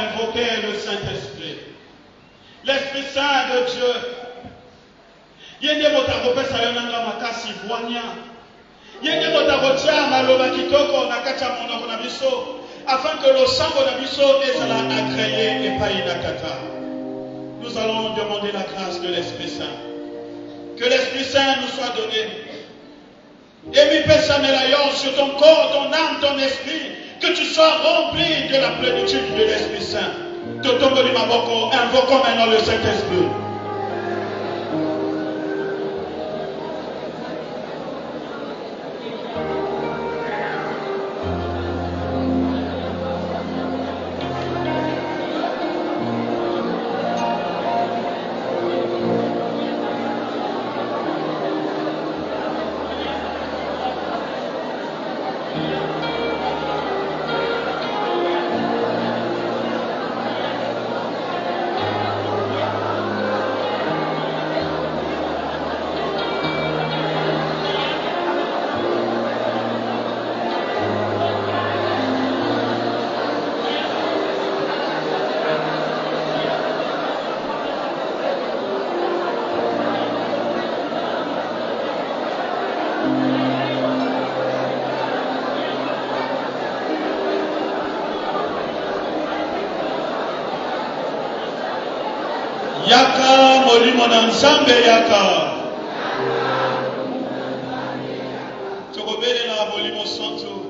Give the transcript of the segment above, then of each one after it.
invoquer le Saint-Esprit. L'Esprit Saint de Dieu. Yende botakopesa yo nanga makasi voania. Yende botakotia maloba kitoko na kati ya monoko na biso afin que le sang de biso ezala agréé et pas inakata. Nous allons demander la grâce de l'Esprit Saint. Que l'Esprit Saint nous soit donné. Et mi pesa melayon sur ton corps, ton âme, ton esprit, que tu sois rempli de la plénitude de l'Esprit Saint. Totomboli maboko, invoquons maintenant le Saint-Esprit. Yaka molimo na nzambe yaka. Tokobelela molimo santo.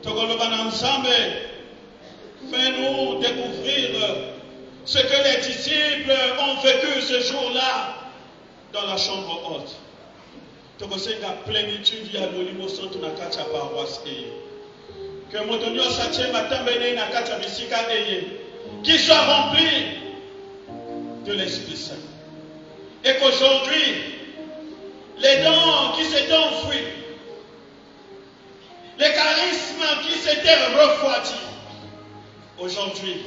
Tokoloba na nzambe. Fais-nous découvrir ce que les disciples ont vécu ce jour-là dans la chambre haute. Tokosenga plénitude ya molimo santo na kati ya paroisse eye. Que motonyo satie matambene na kati ya bisika eye. Qui soit rempli de l'Esprit Saint. Et qu'aujourd'hui, les dons qui s'étaient enfouis, les charismes qui s'étaient refroidis, aujourd'hui,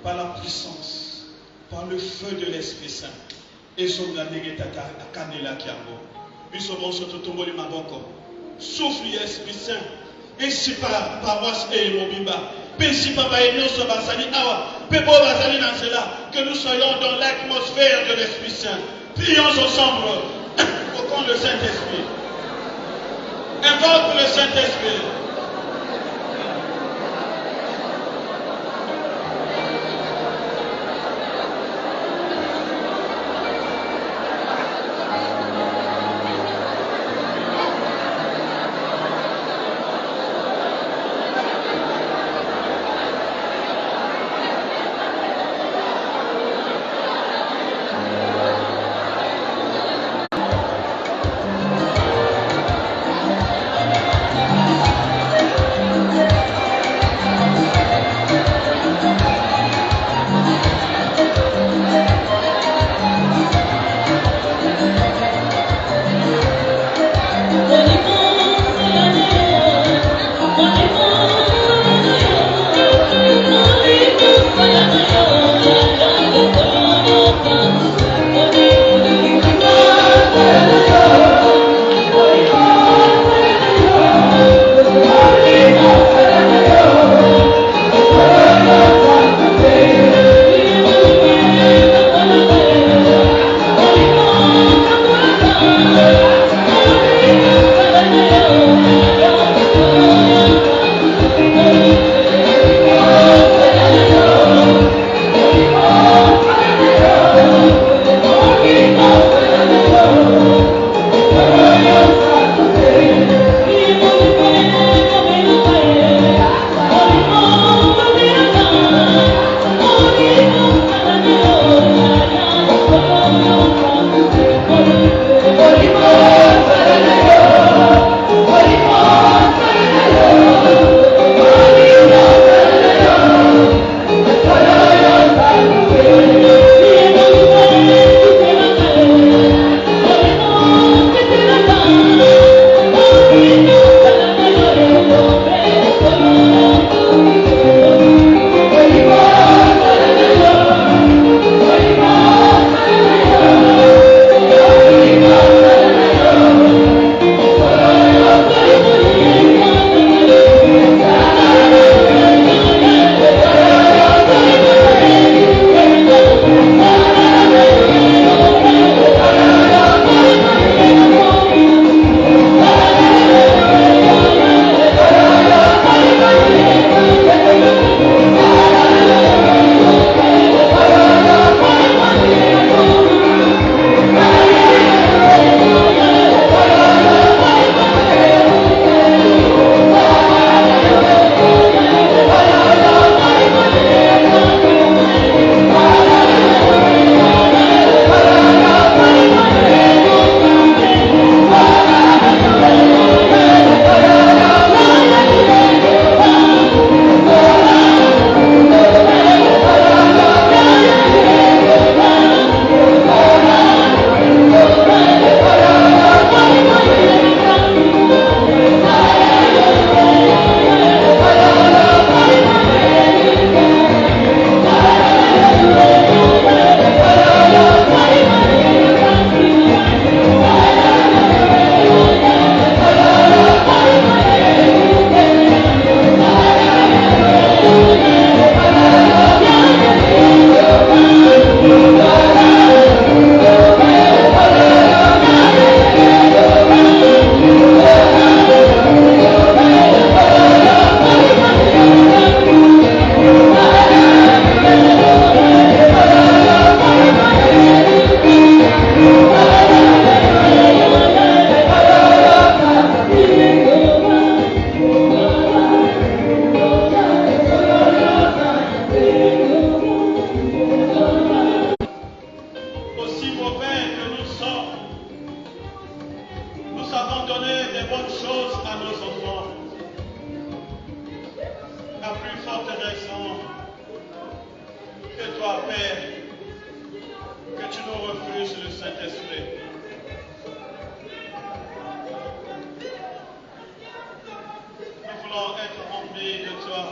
par la puissance, par le feu de l'Esprit Saint, et son souffle l'Esprit Saint, ainsi par paroisse et mobimba. Que nous soyons dans l'atmosphère de l'Esprit Saint. Prions ensemble. Invoquons le Saint-Esprit. Invoque le Saint-Esprit. Saint-Esprit. Nous voulons être remplis de toi.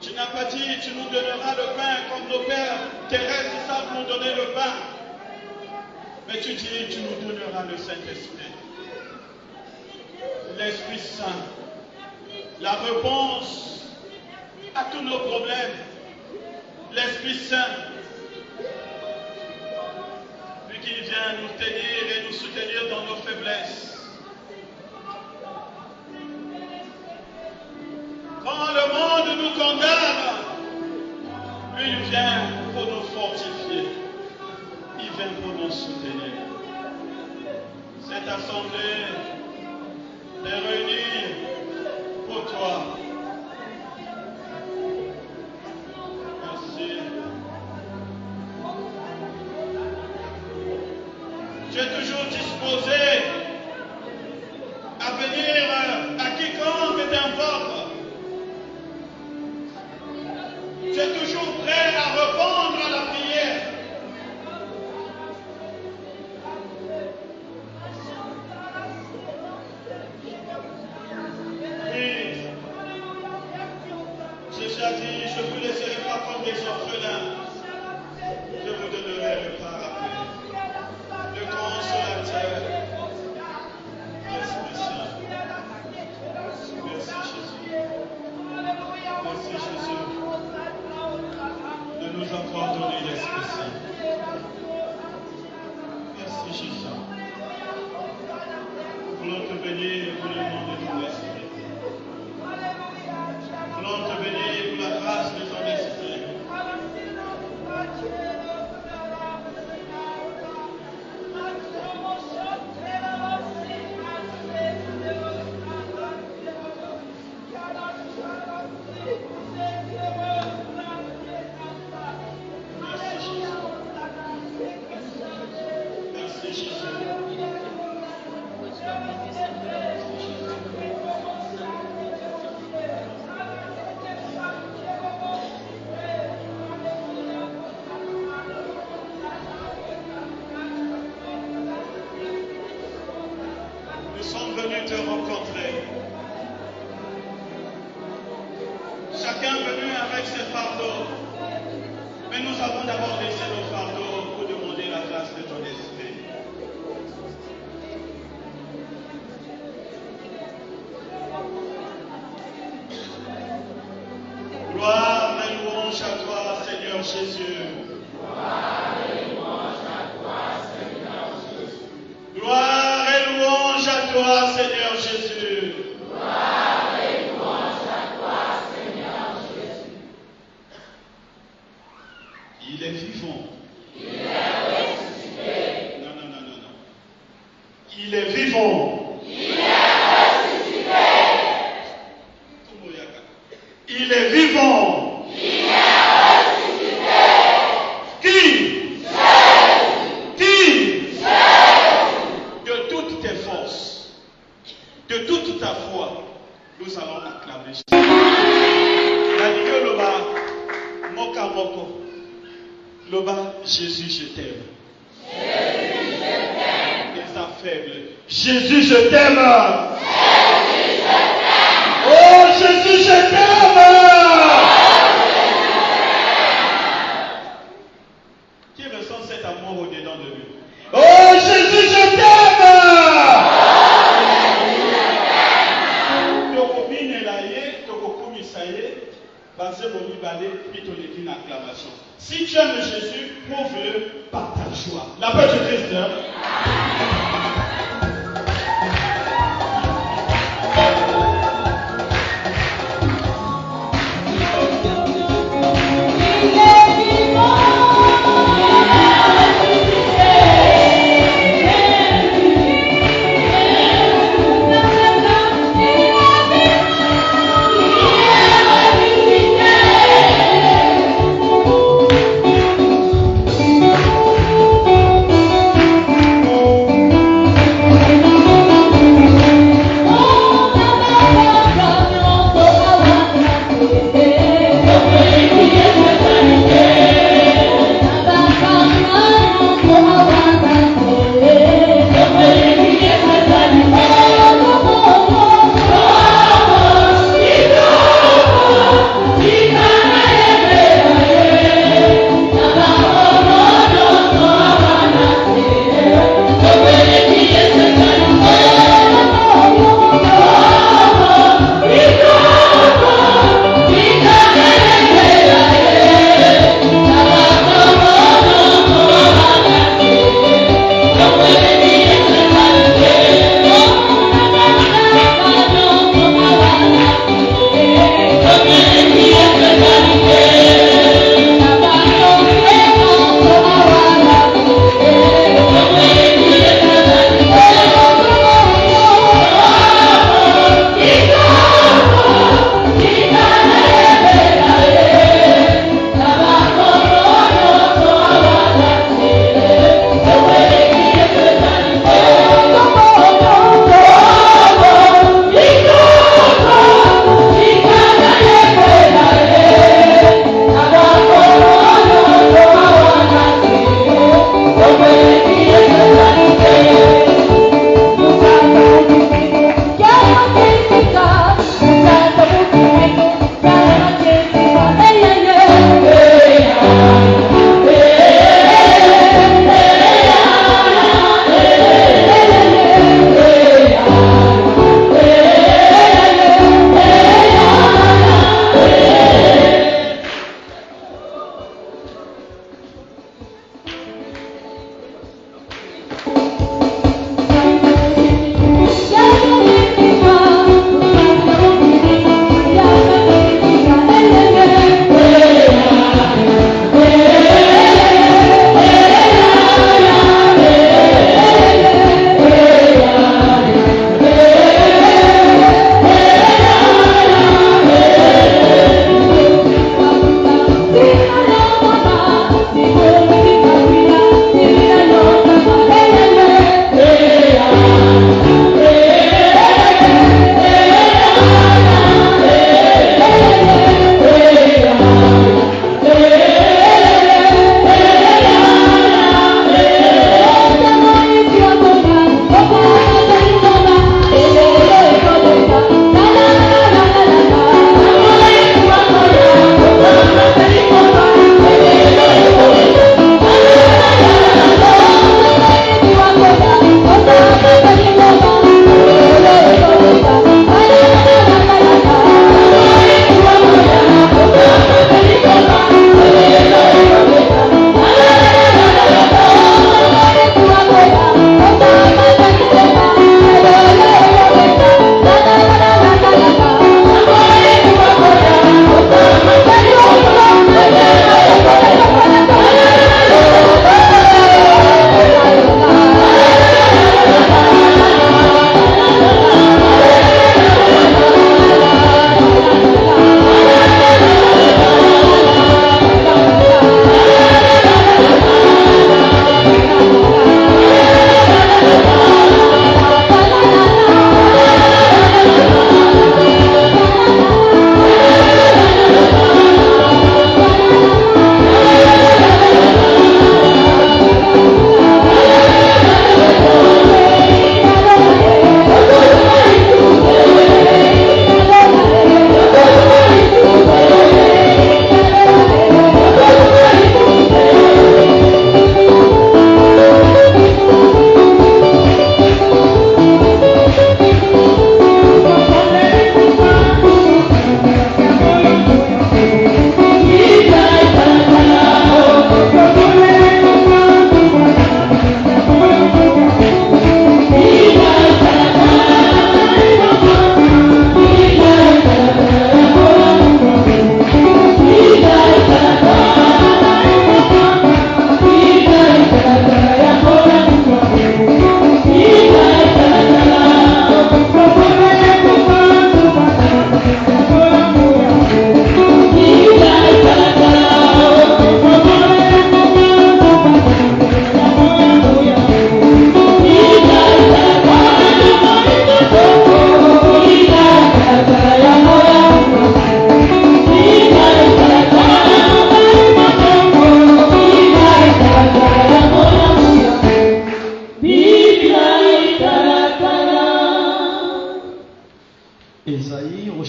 Tu n'as pas dit, tu nous donneras le pain comme nos pères terrestres savent nous donner le pain. Mais tu dis, tu nous donneras le Saint-Esprit. L'Esprit Saint. La réponse à tous nos problèmes. L'Esprit Saint. Lui qui vient nous tenir et nous soutenir dans nos faiblesses. Quand le monde nous condamne, lui il vient pour nous fortifier. Il vient pour nous soutenir. Cette assemblée est réunie pour toi. Merci. Tu es toujours disposé à venir à quiconque t'invoque. Tu es toujours prêt à répondre à la prière. Oui. Jésus a dit, je ne vous laisserai pas comme des orphelins. Je vous donnerai le paraclet, le consolateur, l'Esprit Saint. Merci Jésus. Merci Jésus. De nous avoir donné l'Esprit Saint. Merci Jésus. Nous voulons te bénir pour le nom de ton Esprit. Nous voulons te bénir pour la grâce de ton Esprit. Nous sommes venus te rencontrer. Chacun venu avec ses fardeaux. Mais nous avons d'abord laissé nos fardeaux pour demander la grâce de ton Esprit. Gloire et louange à toi, Seigneur Jésus. Gloire et louange à toi, Seigneur Jésus. Gloire et louange à toi, Seigneur Jésus. Gloire et louange à toi, Seigneur Jésus. Il est vivant. Il est ressuscité. Non. Il est vivant. Il est ressuscité. Il est vivant. Il est ressuscité. Qui? Jésus. Qui? De toutes tes forces, de toute ta foi, nous allons acclamer. Loba, moka moko. Loba, Jésus, je t'aime. Jésus, je t'aime. Et ça faible. Jésus, je t'aime. Jésus, je t'aime. Oh, Jésus, je t'aime. Qui ressent cet amour au-dedans de lui? Oh, Jésus, je t'aime. Si tu aimes Jésus, prouve-le par ta joie. La paix du Christ.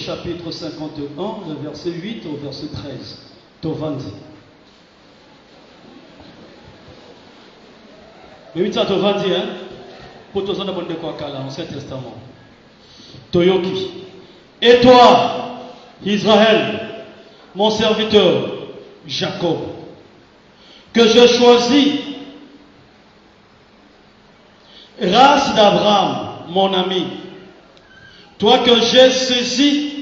chapitre 51, le verset 8 au verset 13. Tovandi. Mais oui, ça Tovandi, hein? Pour tous les bonnes quoi dans l'Ancien Testament. Toyoki. Et toi, Israël, mon serviteur, Jacob, que je choisis, race d'Abraham, mon ami, toi que j'ai saisi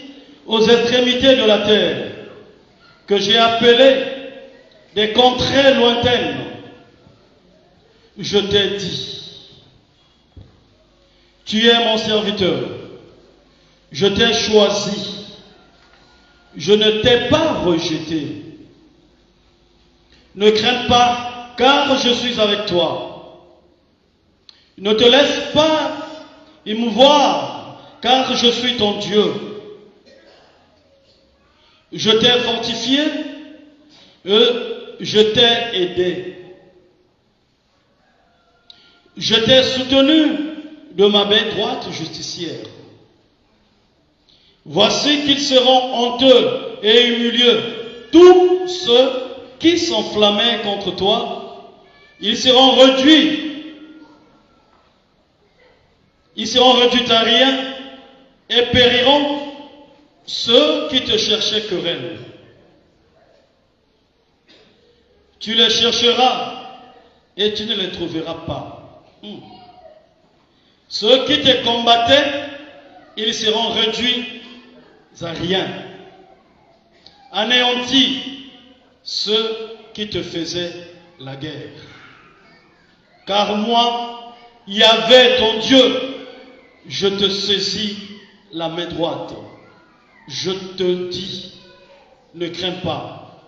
aux extrémités de la terre, que j'ai appelé des contrées lointaines, je t'ai dit, tu es mon serviteur, je t'ai choisi, je ne t'ai pas rejeté. Ne crains pas, car je suis avec toi. Ne te laisse pas émouvoir, car je suis ton Dieu. Je t'ai fortifié, je t'ai aidé. Je t'ai soutenu de ma main droite justicière. Voici qu'ils seront honteux et humilieux, tous ceux qui s'enflammaient contre toi, ils seront réduits à rien et périront ceux qui te cherchaient querelle. Tu les chercheras et tu ne les trouveras pas. Ceux qui te combattaient, ils seront réduits à rien. Anéantis ceux qui te faisaient la guerre. Car moi, Yahvé ton Dieu, je te saisis la main droite. Je te dis, ne crains pas,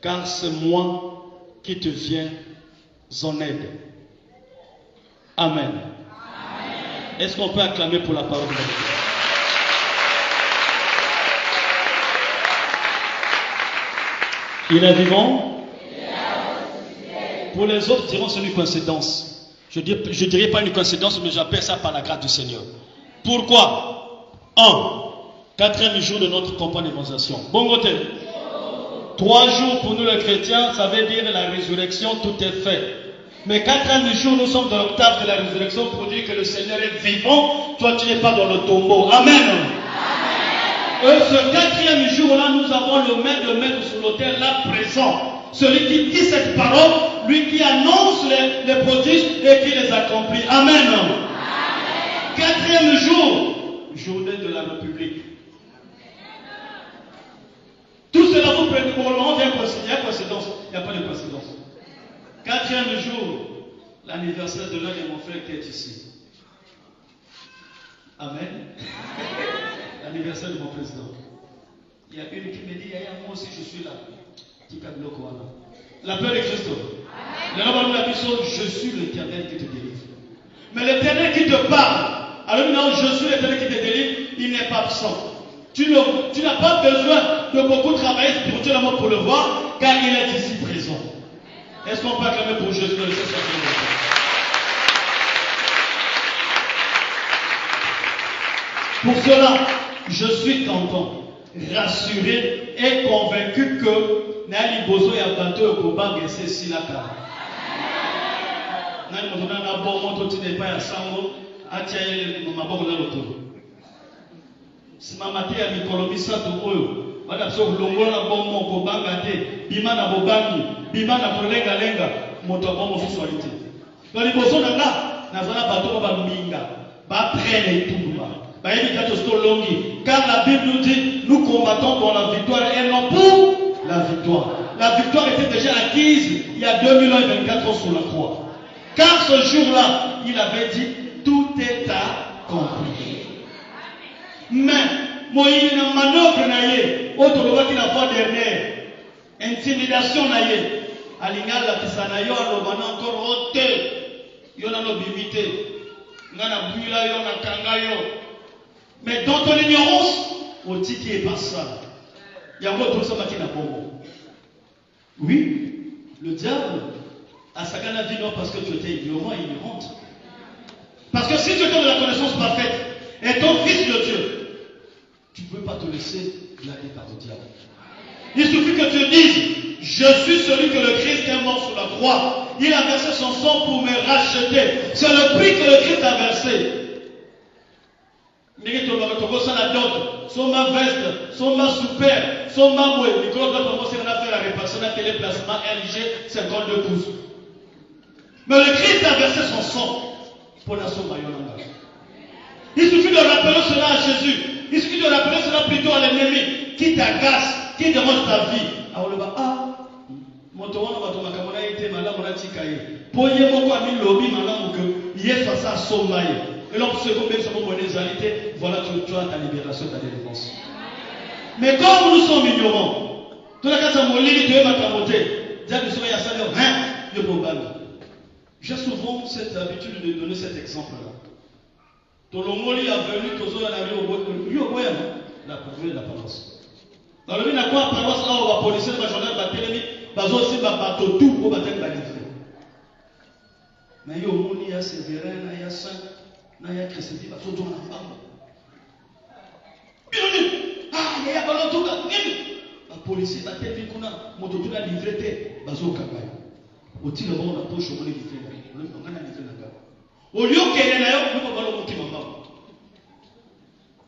car c'est moi qui te viens en aide. Amen. Amen. Est-ce qu'on peut acclamer pour la parole de Dieu? Il est vivant. Pour les autres, diront c'est une coïncidence. Je ne dirais pas une coïncidence, mais j'appelle ça par la grâce du Seigneur. Pourquoi? 4e jour de notre campagne d'évangélisation. Bon côté. 3 jours pour nous les chrétiens, ça veut dire la résurrection, tout est fait. Mais 4e jour, nous sommes dans l'octave de la résurrection pour dire que le Seigneur est vivant. Toi, tu n'es pas dans le tombeau. Amen. Ce 4e jour-là, nous avons le maître sur l'autel là présent. Celui qui dit cette parole, lui qui annonce les prodiges et qui les accomplit. Amen. 4e jour, journée de la République. Tout cela vous prenez pour le moment, il y a coïncidence. Il n'y a pas de coïncidence. 4e jour, l'anniversaire de l'un de mon frère qui est ici. Amen. L'anniversaire de mon président. Il y a une qui me dit, moi aussi je suis là. La peur de Christ. Je suis l'Éternel qui te délivre. Mais l'Éternel qui te parle, alors maintenant je suis l'Éternel qui te délivre, il n'est pas absent. Tu n'as pas besoin de beaucoup travailler spirituellement pour le voir, car il est ici présent. Est-ce qu'on peut acclamer pour Jésus dans le Seigneur? Pour cela, je suis content, rassuré et convaincu que Nali Bozo ya bateau Kobang et c'est la cara. Nali Bozo na bon moto tu n'es pas à sango, atia maboko na loto. Si mamate ya mikolomi sato oyo, bana so longola na bon mon Kobang ate, bima na bobangi, bima na kolenga lenga, moto bon mo solité. Nali Bozo na zana bateau ba minga, ba prenne tout ba. Car la Bible nous dit, nous combattons pour la victoire et non pour la victoire. La victoire était déjà acquise il y a 2024 ans sur la croix. Car ce jour-là, il avait dit, tout est accompli. Mais, Moïse n'a manœuvre naïe, autre loi qui la fois dernière, intimidation naïe, Alingal la pisanayo, alobana encore ôté, yona no bimité, ngana buila yona kangayo. Mais dans ton ignorance, on dit qu'il n'est pas ça. Il y a encore tout ça qui n'a pas bon. Oui, le diable a sa gagne à vie non parce que tu étais ignorant et ignorante. Parce que si tu étais de la connaissance parfaite et ton fils de Dieu, tu ne peux pas te laisser blaguer par le diable. Il suffit que tu dises, je suis celui que le Christ est mort sur la croix. Il a versé son sang pour me racheter. C'est le prix que le Christ a versé. Soma veste, soma super, soma moué. Nicolas doit commencer à faire la réparation d'un téléplacement LG 52 pouces. Mais le Christ a versé son sang pour la soma yonanga. Il suffit de rappeler cela à Jésus. Il suffit de rappeler cela plutôt à l'ennemi qui t'agace, qui demande ta vie. Alors le bas, motowana batoma kamona ite malamu na tikaye. Poye moko ami lobi malamu que hier face à somaye. Et lorsque voilà, tu as ta libération, ta délivrance. Mais comme nous sommes ignorants, tout le cas, j'ai souvent cette habitude de donner cet exemple-là. Tolongoli a venu, Tozo a arrivé au bout de la paroisse. Dans le la paroisse, là, on va policier, la journée, la télé, bazo aussi, bateau, tout, pour battre la livrer. Mais il y a Moni, il y a Sévérin, il y a Saint. Il y a Christ qui va se tourner en bas. Il y a pas longtemps. La police a été qu'on a monté la livrée. Bazo Kabay. Au tir de la poche, on est livré. On a livré la gare. Au lieu qu'elle est là, nous avons le motif en bas.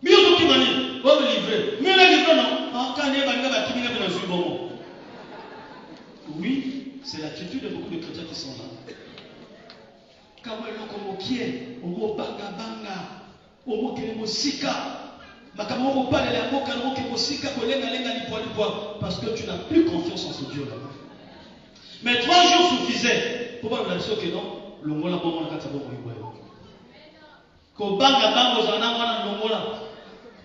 Mais on qui m'a dit, on va livrer. Mais la livrer, non. Quand il y a un qui vient dans un moment. Oui, c'est l'attitude de beaucoup de chrétiens qui sont là. kama eloko mokie omobanga omokele mosika makambo okopalela ya mboka na moke mosika kolenga-lenga lipwa parce que tu n'as plus confiance en ce Dieu là. Mais 3 jours suffisaient pour voir la chose que non longola bongo na kati ya bongo iboyo kobanga ozala na mwana longola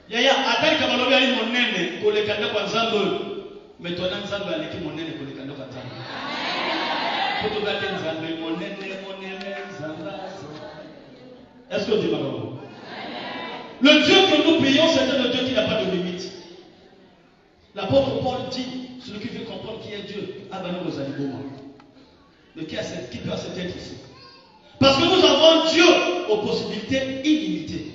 yaya atali kabalobi ali monene koleka ndako ya nzambe oyo mais twana nzambe aleki monene koleka ndako ya nzambe po tobate nzambe monene nzambe. Est-ce que Dieu m'a compris? Le Dieu que nous prions, c'est le Dieu qui n'a pas de limite. L'apôtre Paul dit, celui qui veut comprendre qui est Dieu, mais qui peut accepter être ici. Parce que nous avons Dieu aux possibilités illimitées.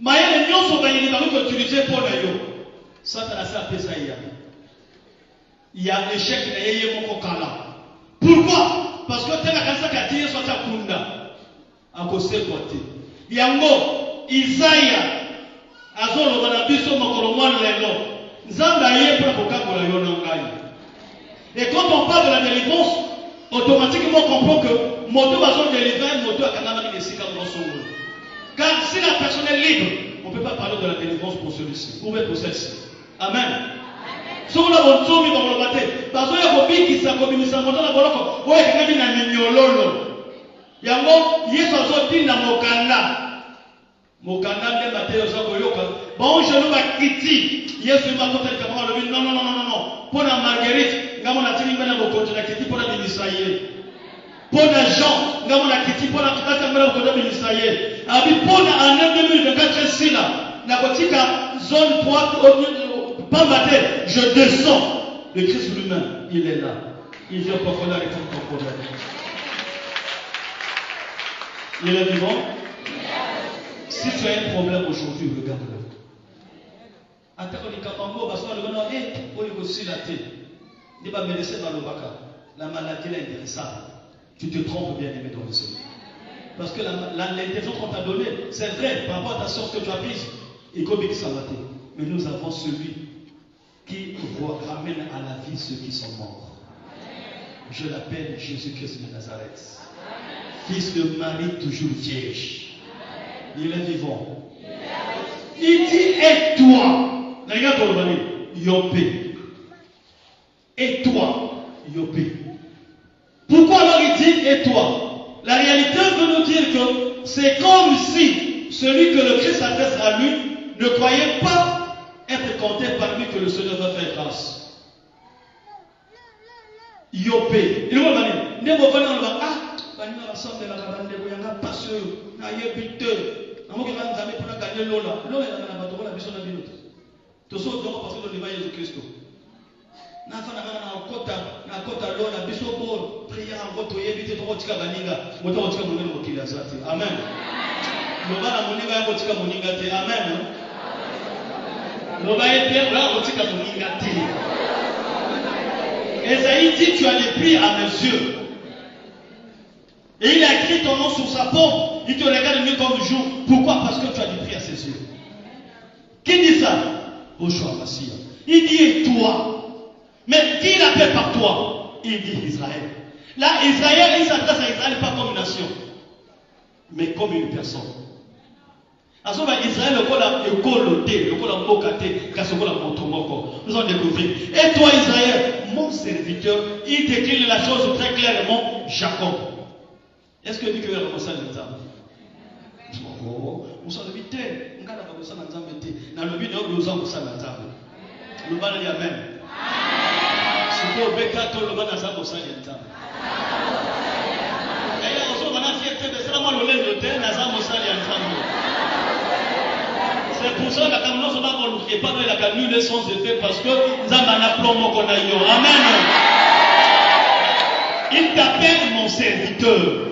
Mais les lions sont utilisés pour les lions. Satan a appelé ça hier. Il y a l'échec de mon kala. Pourquoi? Parce que tel a qu'à dire soit à Kunda. À cause de côté. Yango, Isaïa, Azolo, Manabiso, Mokoromwan, Leno. Nzamba yé pour la Kokakola Yonangai. Et quand on parle de la délivrance, automatiquement on comprend que moto va se délivrer, moto a kanamani de sika monsongo. Car si la personne est libre, on ne peut pas parler de la délivrance pour celui-ci, ou même pour celle-ci. Amen. Si on a bon tour, on va le battre. Parce qu'il y a des gens qui sont comme ça, on va le battre. Ouais, il y a des mignololo. Yango, Yesu azoti na mokanda. Mokanda nde Matthieu zakoyoka. Bon, je ne vais kiti. Yesu m'a côté kamara le non. Pour la Marguerite, ngamo na tini mbena bokonje na kiti pour la ministaye. Pour la Jean, ngamo na kiti pour la kata mbena bokonje ministaye. Abi pour la année 2024 ici là, na kotika zone 3 pas matin, je descends. Le Christ lui-même, il est là. Il vient pour faire la réponse de ton problème. Il est vivant. Si tu as un problème aujourd'hui, regarde-le. La maladie est intéressante. Tu te trompes bien aimé dans le Seigneur. Parce que l'intervention qu'on t'a donnée, c'est vrai par rapport à ta science que tu as prise. Mais nous avons celui qui ramène à la vie ceux qui sont morts. Je l'appelle Jésus-Christ de Nazareth. Fils de Marie, toujours vierge. Il est vivant. Il dit, et toi, Yopé. Et toi, Yopé. Pourquoi alors il dit, et toi? La réalité veut nous dire que c'est comme si celui que le Christ adresse à lui ne croyait pas être compté parmi que le Seigneur va faire grâce. Yopé. Il va venir. Ne va venir, ah, Bani rassemble la bande ko yanga pasteur na yebite amoki ka nzambe pona gagner lola na bato la biso na bino to so donc parce que le Jésus Christ na fana na kota lola biso pour prier en votre yebite to kotika baninga moto kotika monene mokili azati amen loba na moninga ya kotika moninga te amen loba ete ola kotika moninga te. Esaïe dit tu as des prix à mes yeux. Et il a écrit ton nom sur sa paume. Il te regarde mieux comme le jour. Pourquoi? Parce que tu as du prix à ses yeux. Qui dit ça? Joshua Massia. Il dit toi. Mais qui l'appelle par toi? Il dit Israël. Là, Israël, il s'adresse à Israël pas comme une nation, mais comme une personne. Alors, Israël, nous allons découvrir. Et toi, Israël, mon serviteur, il décline la chose très clairement, Jacob. Est-ce que Dieu a commencé à l'entendre? Oh, on s'en évite. On a commencé à l'entendre. Dans le but de nous avons commencé à l'entendre. Le ban dit Amen. C'est pour Bekato, le ban a commencé à l'entendre. Et là, on se demande si c'est seulement le lait de terre, n'a pas commencé à l'entendre. C'est pour ça que la camion ne va pas dans la camion les sons effets parce que nous avons un aplomb qu'on a eu. Amen. Il t'appelle mon serviteur.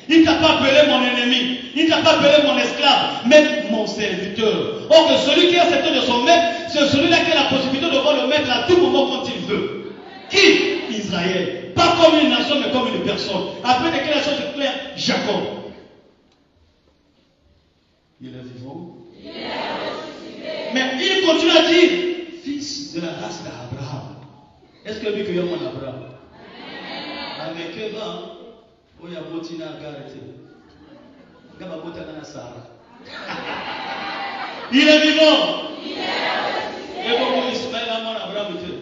Il ne t'a pas appelé mon ennemi. Il ne t'a pas appelé mon esclave, mais mon serviteur. Or que celui qui est accepté de son maître, c'est celui-là qui a la possibilité de voir le maître à tout moment quand il veut. Qui? Israël. Pas comme une nation, mais comme une personne. Après de quelle chose est claire? Jacob. Il est vivant. Mais il continue à dire, fils de la race d'Abraham. Est-ce que lui que y a mon Abraham? Avec eux, Oya botina garete. Gaba botana na Sarah. Il est vivant. Et donc Ismaël a mort Abraham était.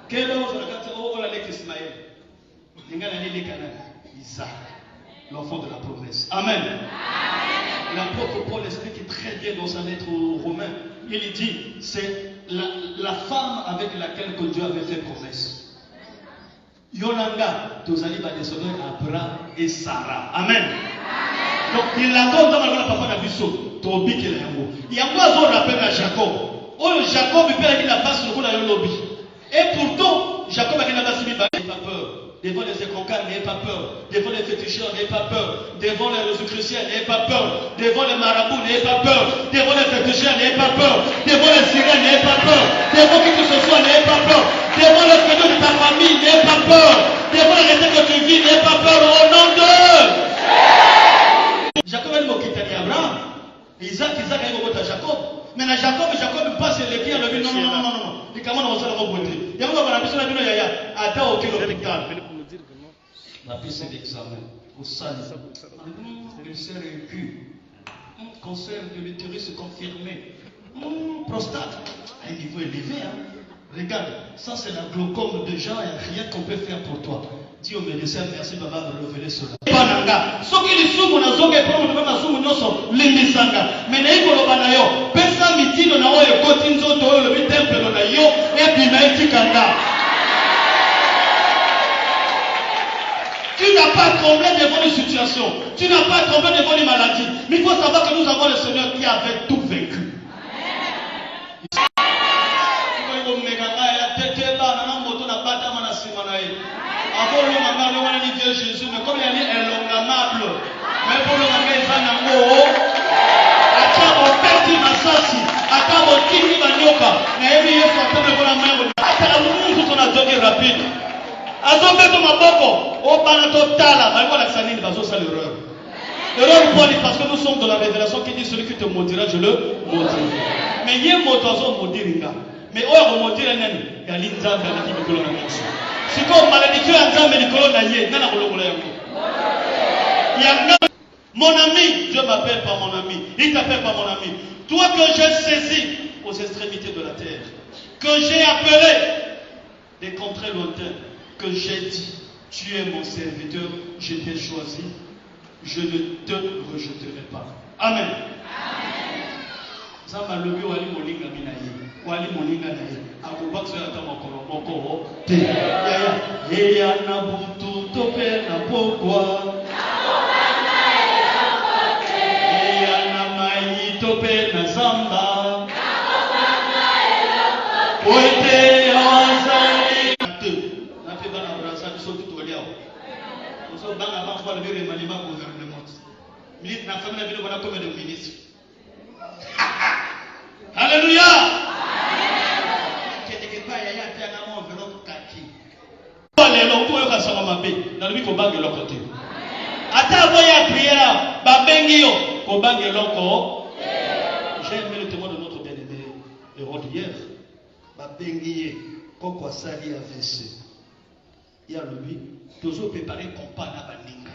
Quel est le Ismaël? Isaac, l'enfant de la promesse. Amen. L'apôtre Paul explique très bien dans sa lettre aux Romains. Il dit, c'est la femme avec laquelle que Dieu avait fait promesse. Yolanda, tous allez descendre Abraham et Sarah. Amen. Donc il a comme dans la papa d'Abisso, Tobi qui est là. Il y a quoi qu'on rappelle à Jacob. Oh Jacob il perd la face sur le lobby. Et pourtant Jacob a pas peur. Devant les écroquants, n'ayez pas peur. Devant les féticheurs, n'ayez pas peur. Devant les rosicruciens, n'ayez pas peur. Devant les marabouts, n'ayez pas peur. Devant les féticheurs, n'ayez pas peur. Devant les sirènes, n'ayez pas peur. Devant qui que ce soit, n'ayez pas peur. Devant le cadeau de ta famille, n'ayez pas peur. Devant la réalité que tu vis, n'ayez pas peur. Au nom de Jacob a dit à Abraham. Isaac a dit à Jacob. Maintenant Jacob passe les pieds à lui. Non. Il commence à se remonter. Il y a un peu de yaya. Attends aucun hôpital. La piste d'examen. Au sale. Cancer aigu. Cancer de l'utérus confirmé. Prostate. À un niveau élevé. Regarde, ça c'est la glaucome de gens. Il n'y a rien qu'on peut faire pour toi. Dis au médecin, merci de m'avoir révélé cela. Ce qui est sous mon azog est pour moi, sous mon osso, l'indisanga. Mais n'est pas le banayo. Pesa mitino na oyo kotinzo to le temple na yo et puis maïti kanga. Tu n'as pas tremblé devant les situations. Tu n'as pas tremblé devant les maladies. Mais il faut savoir que nous avons le Seigneur qui avait tout vaincu. Avant le moment où on dit Jésus, mais comme il y a l'ongamable, mais pour le moment il va n'amour, à quoi on perd ma sassi, à quoi on tire ma nyoka, mais il y a un peu de la main, à quoi on a donné rapide. À ce moment où ma boko, au banato tala, mais voilà que ça n'est pas ça l'erreur. L'erreur parce que nous sommes dans la révélation qui dit celui qui te maudira, je le maudirai. Mais il y a un mot d'oiseau maudiringa. Mais on va maudire un ami, il y a l'inza, il y a l'inza. C'est comme malédiction à Nzambe Nicolas Naye, nana kolongola yango. Mon ami, Dieu m'appelle par mon ami, il t'appelle par mon ami. Toi que j'ai saisi aux extrémités de la terre, que j'ai appelé des contrées lointaines, que j'ai dit, tu es mon serviteur, je t'ai choisi, je ne te rejetterai pas. Amen. Zama lobi wali molinga minaye, wali molinga naye. Akubakso yata makolo moko te. Yaya, eya na butu tope na pokwa. Eya na mai tope na zamba. Oete awazali. Na pe bana brasa biso tutu liao. Oso bana ba kwa le bere malima gouvernement. Milite na famille vile bana comme de ministre. Alléluia. Quelque part il y a un enveloppe kaki. Les longos yo kasama mabe na lubi ko bange lokote. Ata voya prière ba bengi yo ko bange loko. J'ai aimé le témoin de notre bien-aimé Hérode hier. Ba bengi ko ko sali AVC. Il y a lui toujours préparé compas na baninga.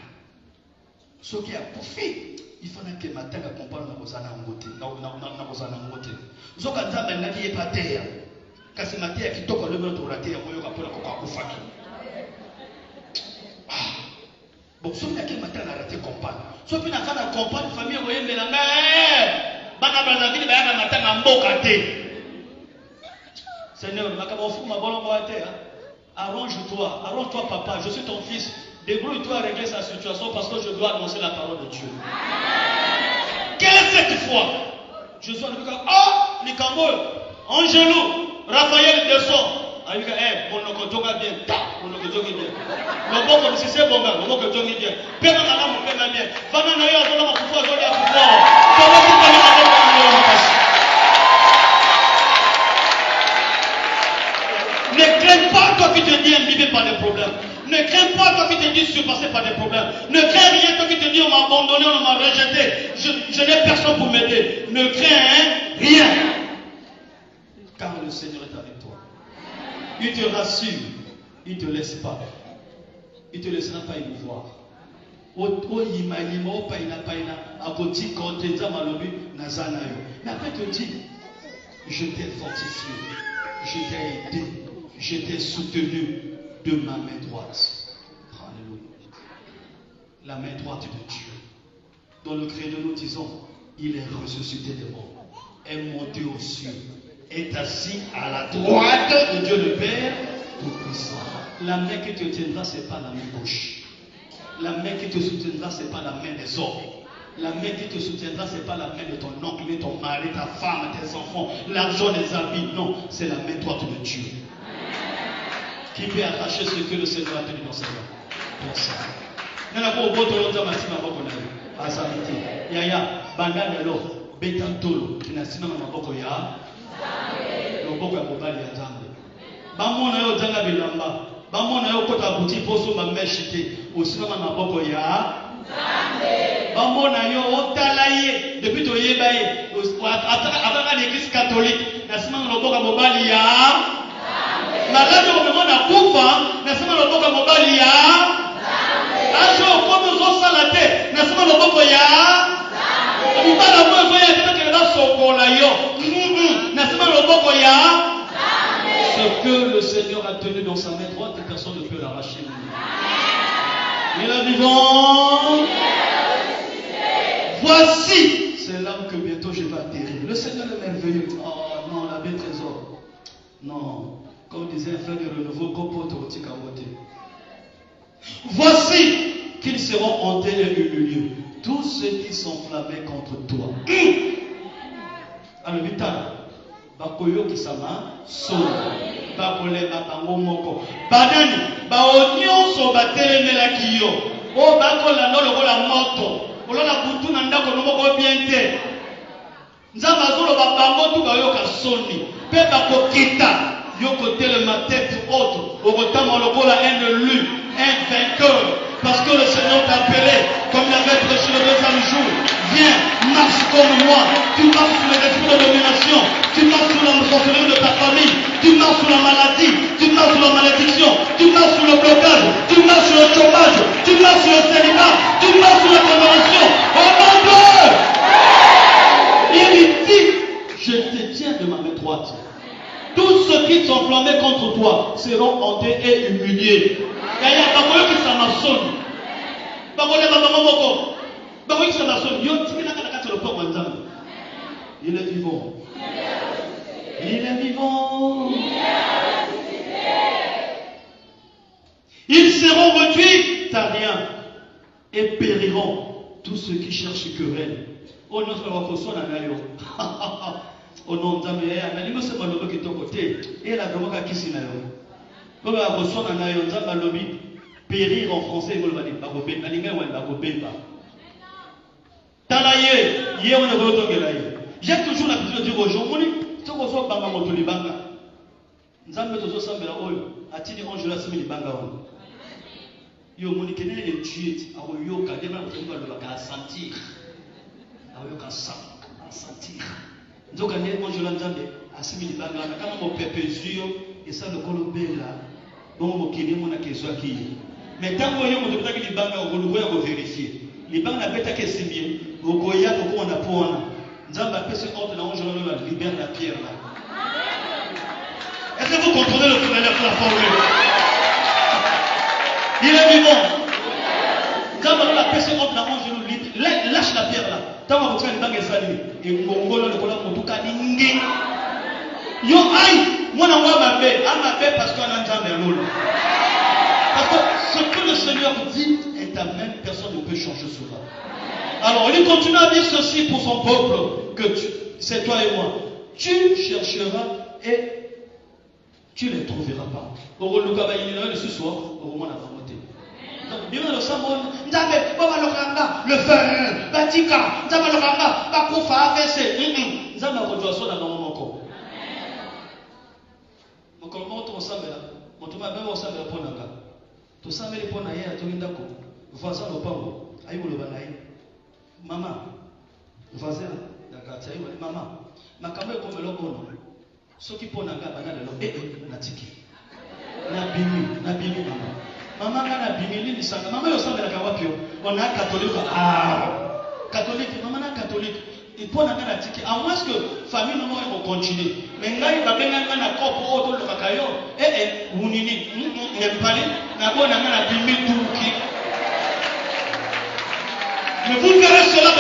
Ce qui a profité il faut que matin à comprendre na kozana ngote na kozana ngote zoka nzambe ngaki epateya kasi matia kitoko le notre raté ya moyo kapona ko kufaki bon so na ke matin na raté comprendre so puis na kana comprendre famille ko yembela nga bana bana vile bayaka matin na mboka te Seigneur makabo fuma bolongo ate arrange-toi papa je suis ton fils. Débrouille-toi à régler sa situation parce que je dois annoncer la parole de Dieu. Quelle est cette foi? Je suis en train de dire, oh, Nikambo, Angelo, Raphaël descend. Il dit, mon okotoga bien, mon okotoga bien. Le bon comme si c'est bon, mon okotoga bien. Père n'a mon père bien. Vana na yo azola makufa azola kufa. Comment tu peux aller à ne crains pas toi qui te dis imbibé par des problèmes. Ne crains pas toi qui te dis surpassé par des problèmes. Ne crains rien toi qui te dis on m'a abandonné, on m'a rejeté. Je n'ai personne pour m'aider. Ne crains rien. Car le Seigneur est avec toi. Il te rassure. Il ne te laisse pas. Il ne te laissera pas émouvoir. Mais après te dit, je t'ai fortifié, je t'ai aidé, je t'ai soutenu de ma main droite. Alléluia. La main droite de Dieu. Dans le credo, nous disons, il est ressuscité des morts, est monté aux cieux, est assis à la droite de Dieu le Père Tout-Puissant. La main qui te tiendra, ce n'est pas la main gauche. La main qui te soutiendra, ce n'est pas la main des hommes. La main qui te soutiendra, ce n'est pas la main de ton oncle, de ton mari, ta femme, tes enfants, l'argent, les habits. Non, c'est la main droite de Dieu. Qui peut arracher ce que le Seigneur a tenu dans sa main. Pour ça. Nous avons beau de l'autre matin, nous avons dit, Yaya, Bandanelo, Betantolo, qui n'a pas de maboko ya, le boko ya mobali ya Nzambe. Bamona yo Nzanga bilamba, bamona yo kota buti poso ba meshite, osina na maboko ya Nzambe. Bamona yo otalaye, depuis to yebaye, ataka l'église catholique, na sima na maboko ya mobali ya Nzambe. Malade au moment na kufa, na sima na maboko ya mobali ya Ajo comme zo salate na sima loboko ya ibala mwezo ya tete na sokola yo na sima loboko ya ce que le Seigneur a tenu dans sa main droite, personne ne peut l'arracher. Il est vivant. Voici, c'est l'âme que bientôt je vais atterrir. Le Seigneur est merveilleux. Oh non, la belle trésor. Non, comme disait un frère de renouveau, Kopo Torotika Wote. Voici qu'ils seront hantés et humiliés, tous ceux qui s'enflammaient contre toi. Alors, Vital, Bakoyo qui s'ama, Sona, Bakole Babango Moko, Badani, Baonyon so batele melakiyo, O Bakola no lokola moto, Olola Butu Nandako no moko biente, Nzamazolo Babango tu Bayoka Soni, Pe Bakokita. Yoko telle ma tête haute, au retard lokola un élu, un vainqueur, parce que le Seigneur t'a appelé, comme il avait prêché le deuxième jour. Viens, marche comme moi, tu marches sur les esprits de domination, tu marches sur la sorcellerie de ta famille, tu marches sur la maladie, tu marches sur la malédiction, tu marches sur le blocage, tu marches sur le chômage, tu marches sur le célibat, tu marches sur la condamnation. Au nom de il dit, je te tiens de ma main droite. Tous ceux qui s'enflammaient contre toi seront hantés et humiliés. Il est vivant. Il est vivant. Ils seront réduits à rien et périront tous ceux qui cherchent querelle. Oh non, ça va reçoit la naïo. Au nom de Nzambe, analyse ce maloba qui est au côté et la drogue qui s'y n'a pas. Comme la reçoit la naïo, Nzambe lobby périr en français, vous le dites, bagobé, n'alingé ou bagobé pas. Talaye, hier on a vu autant que là. J'ai toujours l'habitude de dire aux gens, tu reçois banga motoli banga. Nzambe tozo sambela oyo, atini ange la simi banga on. Yo moni kene le tuer, awo yo ka dema ko ba lo ka sentir. Awo yo ka sentir. Nzoka ne ange la Nzambe asimi banga na kama mo pepezio et ça le kolobela. Bon mo kene mo na kezo ki. Mais tant que yo mo tobeta ki banga o ko ya ko vérifier. Les banques n'a pas été simbié, au Goya, au Goya, au Goya. Nzamba a fait ordre dans le libère la pierre là. Est-ce que vous comprenez la formule? Il est vivant. Nzamba a fait ordre dans le libère. Lâche la pierre là. Tant que vous avez une banque salée, et vous avez le collant pour tout cas. Yo aïe, moi n'en vois ma paix. À ma paix parce qu'on a Nzamba à l'eau. Parce que ce que le Seigneur dit est à même, personne ne peut changer cela. Alors, il continue à dire ceci pour son peuple, que c'est toi et moi. Tu chercheras et tu ne les trouveras pas. Ce soir, au moment de la volonté. Le feu, Batika, Nzamaloranga, Bakufa, AVC. Nzamaloranga, dans mon corps. Mon corps, mon ensemble là. Mon tour, même ensemble là pour Nanga. Tout ça, mais les points d'ailleurs, à Torindako, voisin au pango, aïe ou le banaï. Maman, voisin, d'accord, aïe ou maman, ma caméra comme le bon, ce qui pose Nanga, banane, natiki. Nabimi, maman. Maman a bimili lisanga. Maman yo sanga la kawapio. On a catholique. Catholique, maman a catholique. Il faut n'a pas tiki. À moins que famille non va continuer. Mais là il va bien na kopo auto le kakayo. Wunini n'empali na bon na bimili touki. Mais vous verrez cela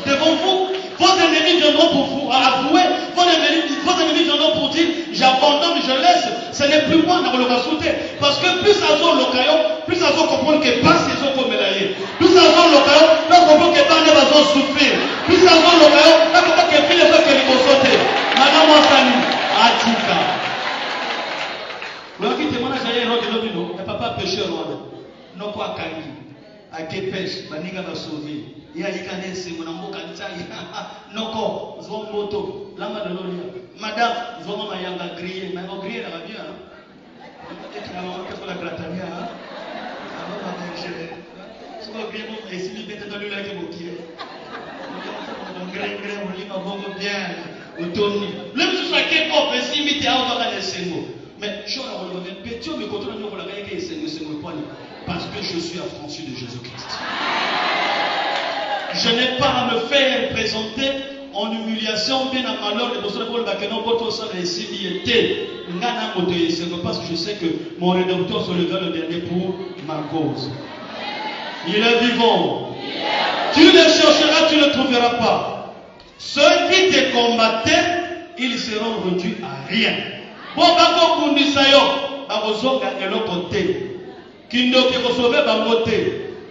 devant vous. Vos ennemis viendront pour vous avouer. Vos ennemis viendront pour dire j'abandonne, je laisse. Ce n'est plus moi dans le sauter. Parce que plus ça zone locayo, plus ça zone comprendre que pas ces autres comme mélaillés. Plus ça zone locayo, plus comprendre que pas ne va souffrir. Plus ça zone locayo, plus comprendre que plus les gens qui vont sauter. Madame Wassani, Atika. Le qui témoigne à Jaïe Rod de l'Obino, et papa pécheur, non quoi Kangi. À Képèche, Baninga va sauver. Il y a des canets, c'est mon amour kanisa. Noko, Zon Moto, Lama de l'Olia. Madame, Zon Mayanga grillé. Mais on grille la bien. Peut-être qu'on la gratania. Alors, on va manger. Si on grille, on va essayer de mettre dans le lac de Mokier. On grille, on lit, on va bien. On tourne. Même si ce soit K-pop, si on met à on va les mots. Mais je suis en train de petit, mais quand on a pour la gagne, c'est le point. Parce que je suis affranchi de Jésus-Christ. Je n'ai pas à me faire présenter en humiliation, bien en malheur, de parce que je sais que mon Rédempteur se leva le dernier pour ma cause. Il est vivant. Tu le chercheras, tu ne le trouveras pas. Ceux qui te combattaient, ils seront réduits à rien. Bon, bako kundisayo, bakozonga elokote. Kindo qui sauver bamote.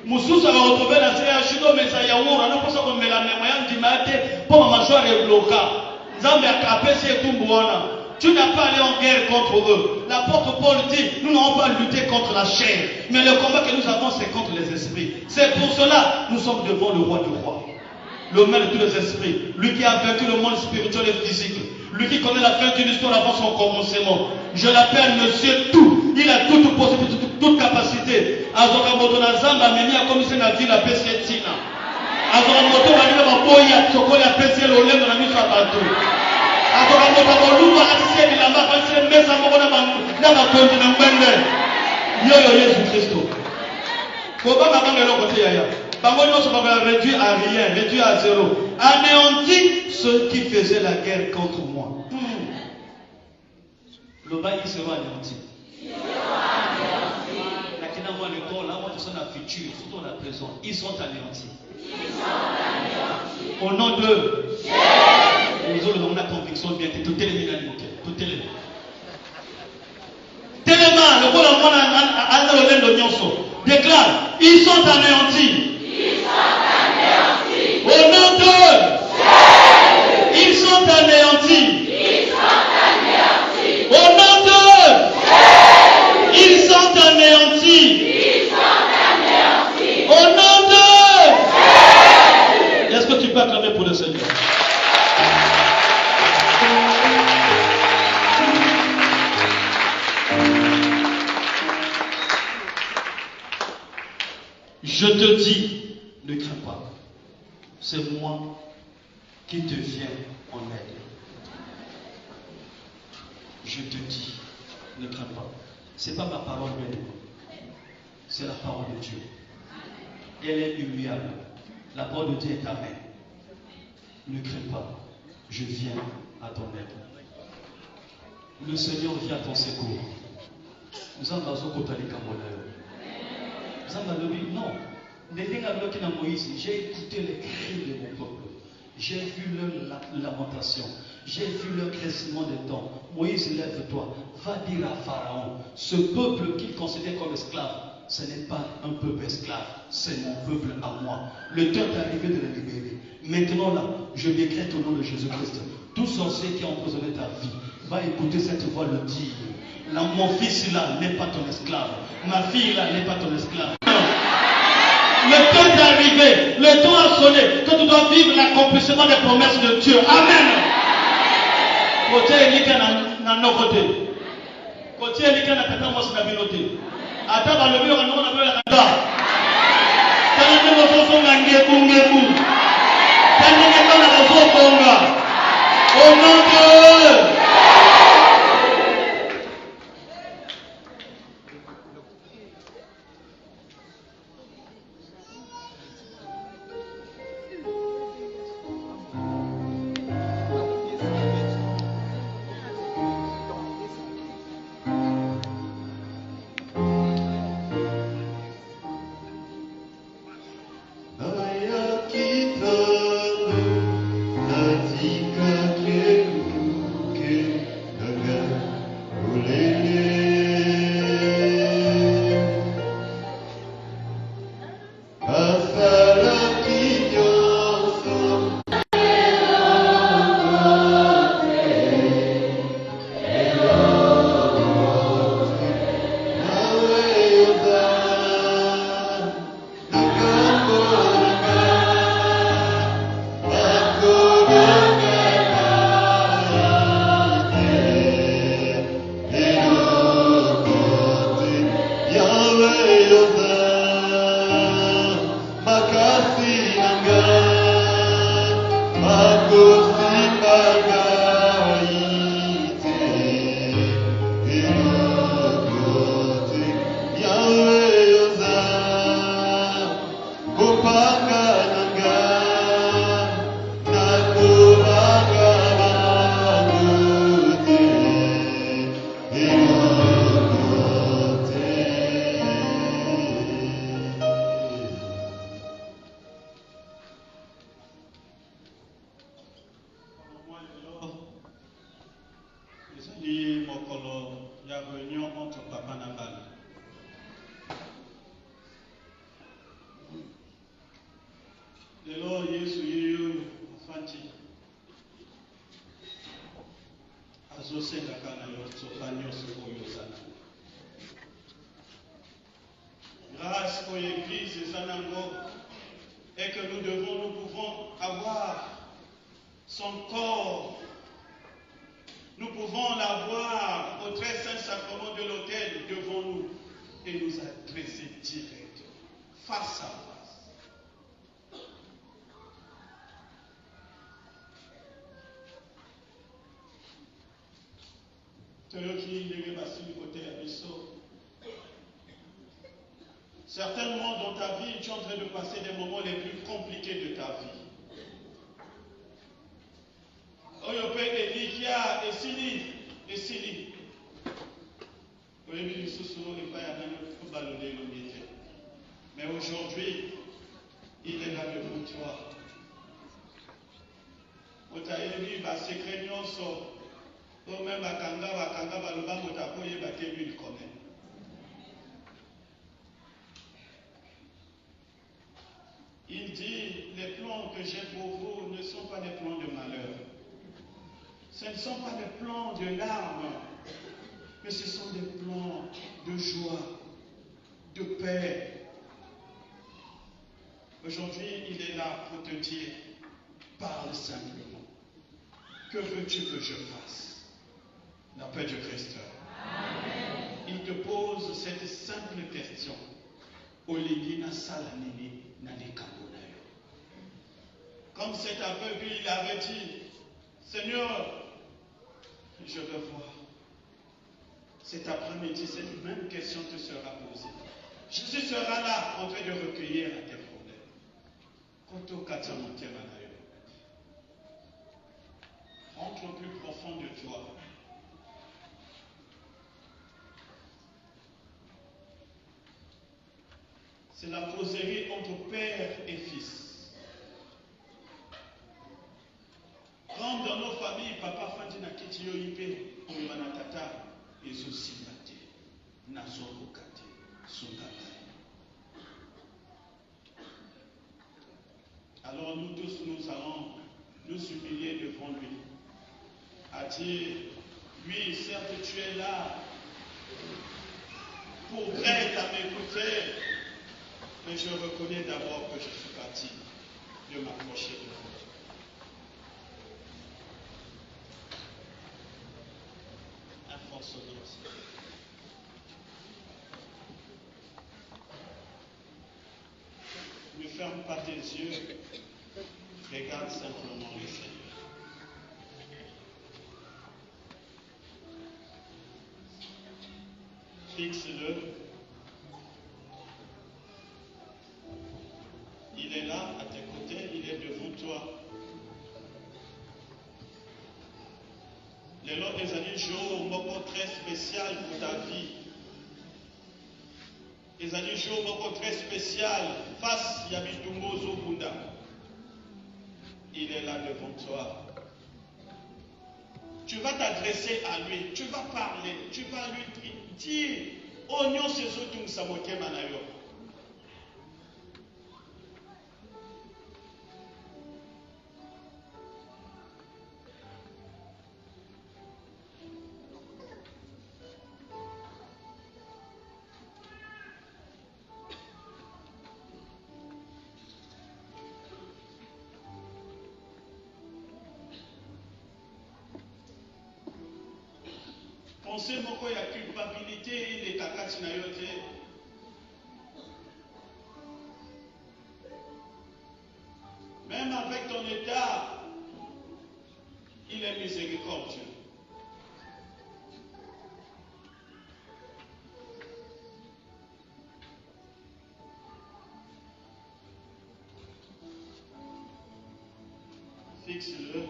Mususa va retrouver la CHO mais ça yaoura non pas ça comme la mémoire d'imate pour ma mâchoire est bloquée. Nzambe a apesi tumbuana. Tu n'as pas allé en guerre contre eux. L'apôtre Paul dit, nous n'avons pas lutté contre la chair, mais le combat que nous avons c'est contre les esprits. C'est pour cela nous sommes devant le roi du roi. Le maître de tous les esprits, lui qui a vaincu le monde spirituel et physique, lui qui connaît la fin d'une histoire avant son commencement. Je l'appelle Monsieur Tout. Il a toute possibilité, toute capacité. Azokamoto na zamba meni a commissaire na ville à Pessetina. Azokamoto na ville à Boya, Sokoli a Pessé le lait dans la mise à bateau. Azokamoto na Luma a tissé de la barre, a tissé mais ça m'a dans la continent Bende. Yo Jésus Christ. Comment maman est là côté yaya? Bango non se va réduire à rien, réduire à zéro. Anéantit ceux qui faisaient la guerre contre moi. Le bail sera anéanti. Surtout la prison, ils sont anéantis. Au nom de Jésus, nous avons la conviction bien que tout est éliminé. Tout est éliminé. Tellement, le rôle de Nyonso déclare ils sont anéantis. Au nom de Jésus, ils sont anéantis. Au nom de Jésus, ils sont anéantis. Au nom de Jésus. Est-ce que tu peux acclamer pour le Seigneur? Je te dis, ne crains pas. C'est moi qui te viens en aide. Je te dis, ne crains pas. Ce n'est pas ma parole, c'est la parole de Dieu. Elle est immuable. La parole de Dieu est amen. Ne crains pas. Je viens à ton aide. Le Seigneur vient à ton secours. Nous avons besoin de non. J'ai écouté les cris de mon peuple. J'ai vu leur lamentation. J'ai vu leur crescement des dents. Moïse, lève-toi. Va dire à Pharaon, ce peuple qu'il considère comme esclave, ce n'est pas un peuple esclave, c'est mon peuple à moi. Le temps est arrivé de le libérer. Maintenant là, je décrète au nom de Jésus-Christ. Tout sorcier qui a emprisonné ta vie, va écouter cette voix le dire. Là, mon fils là n'est pas ton esclave. Ma fille là n'est pas ton esclave. Le temps est arrivé, le temps a sonné, que tu dois vivre l'accomplissement des promesses de Dieu. Amen. Côté Elika na nos côtés. Côté Elika na tata moi c'est la communauté. Ata ba le mur na na la kanda. Kana ni mo so nga ngebu. Kana ni kana na so bonga. Au nom de réunion entre papa et bana. Lelo Yesu yeyo afanti azosenga kana yo tsoka nyonso oyo ozana. Grâce pour l'Église et Zanango, et que nous pouvons avoir son corps. Nous pouvons l'avoir au très saint sacrement de l'autel devant nous et nous adresser directement, face à face. Certainement dans ta vie, tu es en train de passer des moments les plus compliqués de ta vie. Mais aujourd'hui, il est là devant toi. Il dit, les plans que j'ai pour vous ne sont pas des plans de malheur. Ce ne sont pas des plans de larmes, mais ce sont des plans de joie, de paix. Aujourd'hui, il est là pour te dire, parle simplement. Que veux-tu que je fasse? La paix du Christ. Amen. Il te pose cette simple question. Comme cet aveugle, il avait dit, Seigneur, je veux voir. Cet après-midi, cette même question te sera posée. Jésus sera là en train de recueillir à tes problèmes. Rentre au plus profond de toi. C'est la causerie entre père et fils. Comme dans nos familles, papa Fandi na kiti yo ipe, omana tata, ezo simbate, nazoko kate, sungata. Alors nous tous, nous allons nous humilier devant lui. À dire, oui, certes tu es là, pour prêt à m'écouter, mais je reconnais d'abord que je suis parti de m'approcher de vous. Un fort sonore. Ne ferme pas tes yeux, regarde simplement le Seigneur. Fixe-le. Il est là, à tes côtés, il est devant toi. Les lots des années jours, moko très spécial pour ta vie. Les années jours, moko très spécial face à Yabitumbo Zobunda. Il est là devant toi. Tu vas t'adresser à lui, tu vas parler, tu vas lui dire, Oignon Sezotung Samoke Manayo. Pensez beaucoup il y a culpabilité et les kakati na yote. Même avec ton état, il est miséricordieux. Fixe-le.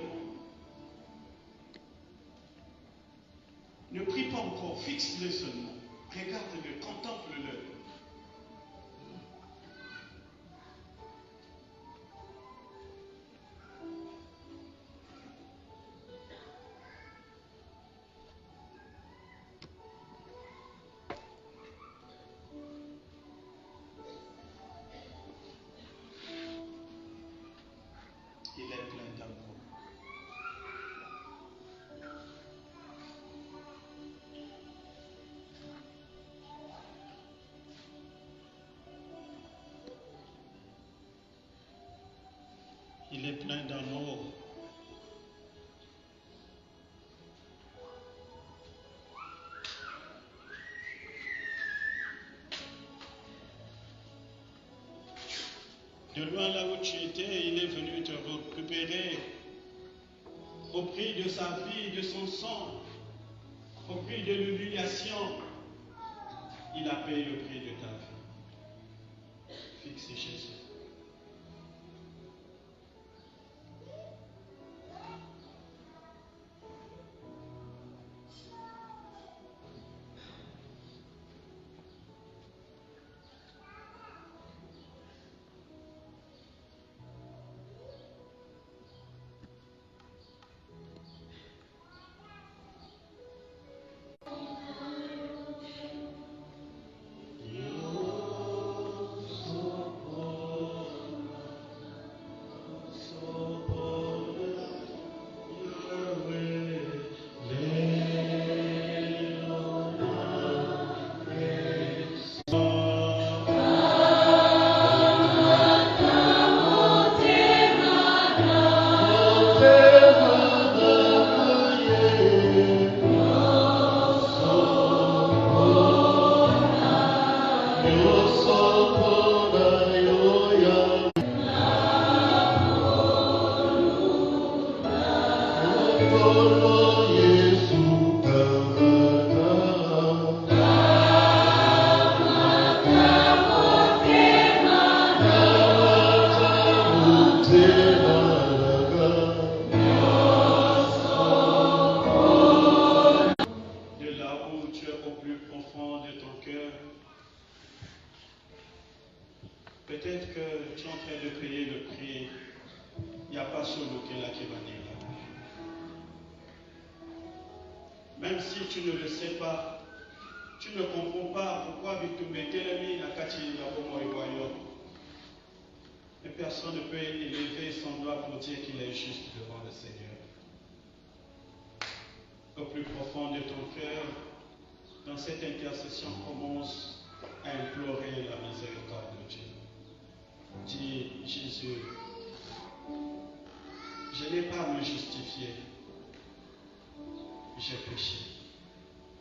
Ne prie pas encore, fixe-le seulement. Regarde-le, contemple-le. Il est plein d'amour. De loin là où tu étais, il est venu te récupérer au prix de sa vie, de son sang, au prix de l'humiliation. Il a payé le prix de ta vie. Fixe Jésus. Peut-être que tu es en train de payer le prix. Il n'y a pas solo qui est là qui va dire. Même si tu ne le sais pas, tu ne comprends pas pourquoi tu mettais la mine à Kati et personne ne peut élever son doigt pour dire qu'il est juste devant le Seigneur. Au plus profond de ton cœur, dans cette intercession, commence à implorer la miséricorde de Dieu. Dis, Jésus, je n'ai pas à me justifier. J'ai péché.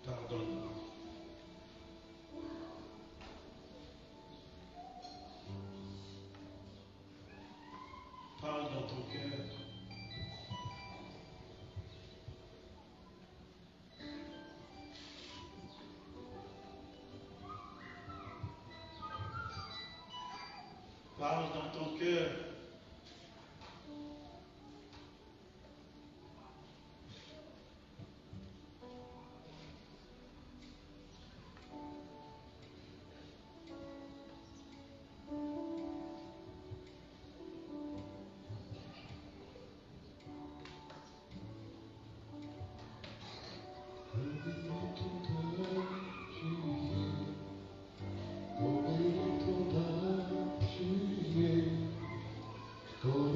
Pardonne-moi. Parle dans ton cœur. Parle dans ton cœur. Comme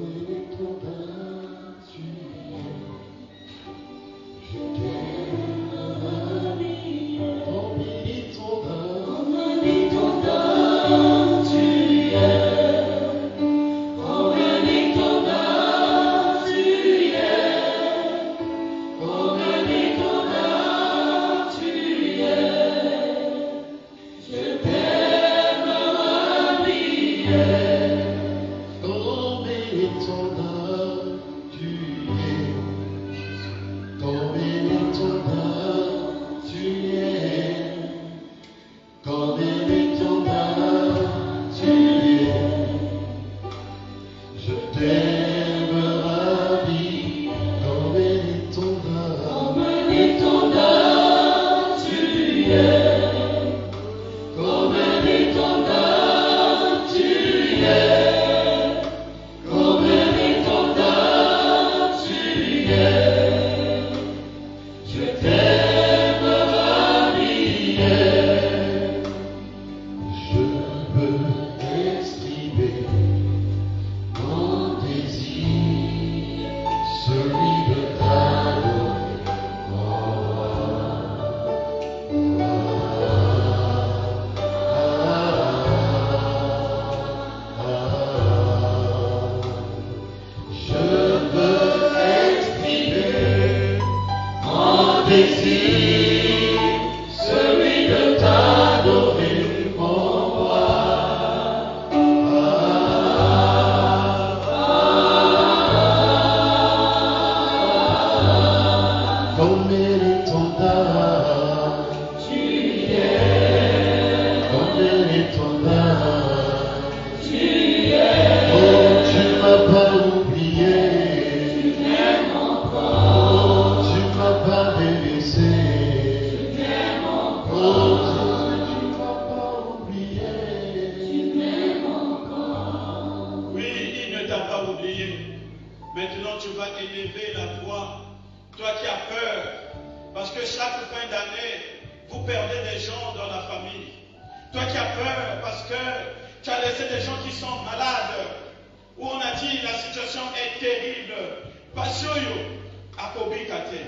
Maintenant, tu vas élever la voix. Toi qui as peur, parce que chaque fin d'année, vous perdez des gens dans la famille. Toi qui as peur, parce que tu as laissé des gens qui sont malades, où on a dit la situation est terrible. Pasioyo, akobikate.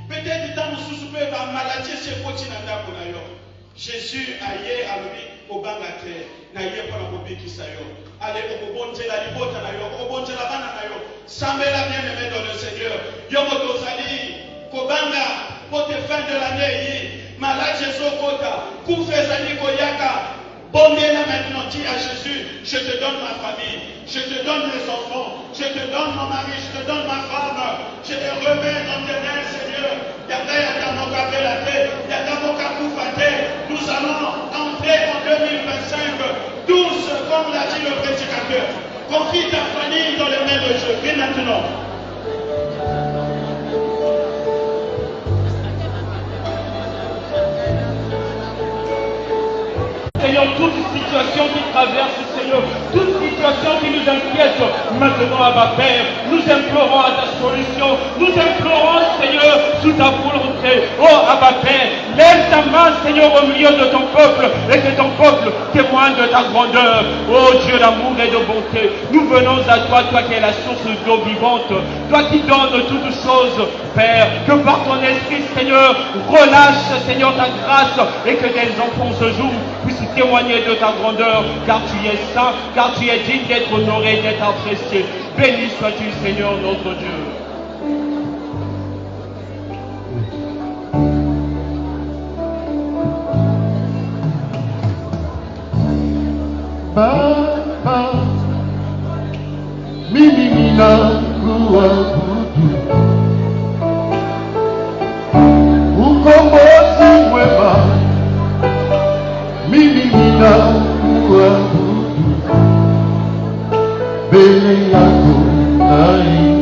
Peut-être dans le sous la maladie, c'est potinanda pour l'ailleurs. Jésus a yé à lui au bangate, n'a yé pour la bobiki sayo. Allez, au bon Dieu, la libota na yo, au bon Dieu, la bana na yo. Sambela bien aimé dans le Seigneur. Yomoto Zali, Kobanga, pour tes fins de l'année, malade Jésus Kota, Koufezali Koyaka. Bondez-la maintenant, dis à Jésus, je te donne ma famille, je te donne mes enfants, je te donne mon mari, je te donne ma femme, je les remets dans tes mains, Seigneur. Nous allons entrer en 2025 tous, comme l'a dit le prédicateur. Confie ta famille dans les mains de Dieu. Et maintenant. Seigneur, toute situation qui traverse, Seigneur, toute situation qui nous inquiète, maintenant, Abba Père, nous implorons à ta solution, nous implorons, Seigneur, sous ta volonté. Oh, Abba Père, lève ta main, Seigneur, au milieu de ton peuple, et que ton peuple témoigne de ta grandeur. Oh, Dieu d'amour et de bonté, nous venons à toi, toi qui es la source d'eau vivante, toi qui donnes toutes choses, Père, que par ton esprit, Seigneur, relâche, Seigneur, ta grâce, et que tes enfants ce jour puissent témoigner de ta grandeur, car tu es saint, car tu es digne d'être honoré, d'être apprécié. Béni sois-tu, Seigneur, notre Dieu. Baba, mimi ninakuabudu, ukombozi mwema. Mimi ninakuabudu, mbele yako nainama.